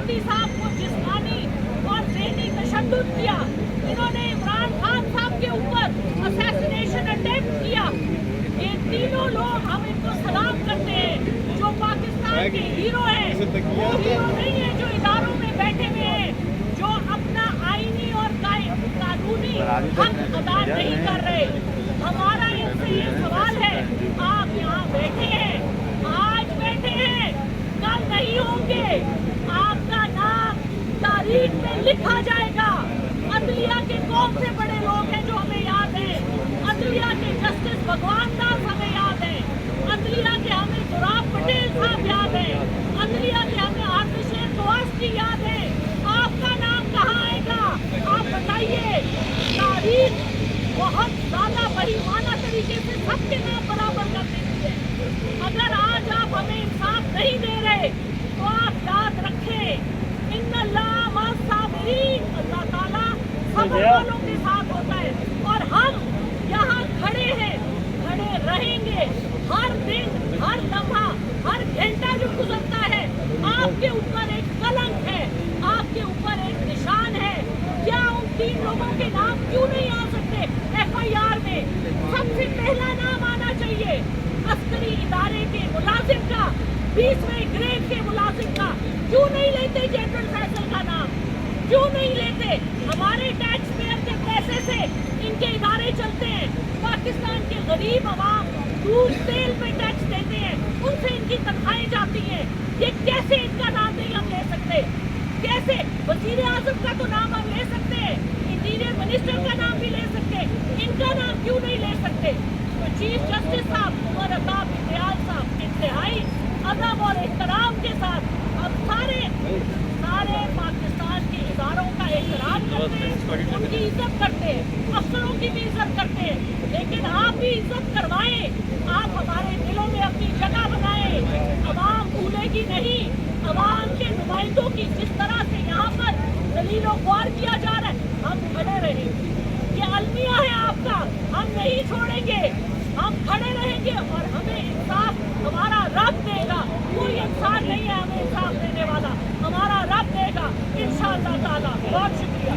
मोदी साहब को जिस्मानी और ज़हनी तशद्दुद किया, इन्होंने इमरान खान साहब के ऊपर असैसिनेशन अटेम्प्ट किया। ये तीनों लोग हम इनको सलाम करते हैं, जो पाकिस्तान के हीरो हैं। वो हीरो नहीं है जो इदारों में बैठे हुए हैं, जो अपना आईनी और कानूनी हक अदा नहीं कर रहे। हमारा इनसे ये सवाल है, आप यहाँ बैठे हैं, आज बैठे हैं, कल नहीं होंगे, आपका नाम तारीख में लिखा जाएगा। अदलिया के कौन से बड़े लोग हैं जो हमें याद हैं? अदलिया के जस्टिस भगवान दास हमें याद हैं, अदलिया के हमें दुराब पटेल साहब याद हैं, अदलिया के हमें आतिशेर गवास्की याद है। आपका नाम कहाँ आएगा? आप बताइए। तारीख बहुत ज्यादा बेईमाना तरीके से सबके नाम बराबर कर देती है। अगर आज आप हमें इंसाफ नहीं दे रहे तो आप याद रखें, इन्नल्लाह मस्साबिरीन, अल्लाह ताला सब्र वालों के साथ होता है। और हम यहाँ खड़े हैं, खड़े रहेंगे। हर दिन, हर लम्हा, हर घंटा जो गुजरता है, आपके ऊपर एक कलंक है, आपके ऊपर एक निशान है। क्या उन 3 लोगों के नाम क्यों नहीं आ सकते FIR में? सबसे पहला नाम आना चाहिए अस्करी इदारे के मुलाजिम का, 20वें ग्रेड के मुलाजिम का। क्यों नहीं लेते जनरल फैसल का नाम? क्यों नहीं लेते? हमारे टैक्स पेयर के पैसे से इनके इदारे चलते हैं। पाकिस्तान के गरीब अवाम दूध तेल पे टैक्स देते हैं, उनसे इनकी तनख्वाहें जाती हैं। ये कैसे इनका नाम नहीं हम ले सकते? कैसे? वजीर आजम का तो नाम हम ले सकते हैं, इंटीरियर मिनिस्टर का नाम भी ले सकते हैं, इनका नाम क्यों नहीं ले सकते? तो चीफ जस्टिस साहब उमर अताब इम्तियाज साहब इंतहाई अदब और एहतराम के साथ अब सारे पाकिस्तान के इदारों का एहतराम करते हैं, उनकी इज्जत करते हैं, अफसरों की भी इज्जत करते हैं। लेकिन आप भी इज्जत करवाएं, आप हमारे दिलों में अपनी जगह बनाएं। अवाम भूलेगी नहीं, अवाम के नुमाइंदों की जिस तरह से यहाँ पर दलीलो ख्वार किया जा रहा है, हम खड़े रहेंगे। ये अलमिया है आपका, हम नहीं छोड़ेंगे, हम खड़े रहेंगे और हमें इंसाफ हमारा रब देगा। कोई इंसान नहीं है हमें इंसाफ देने वाला, हमारा रब देगा इंशाअल्लाह ताला। बहुत शुक्रिया।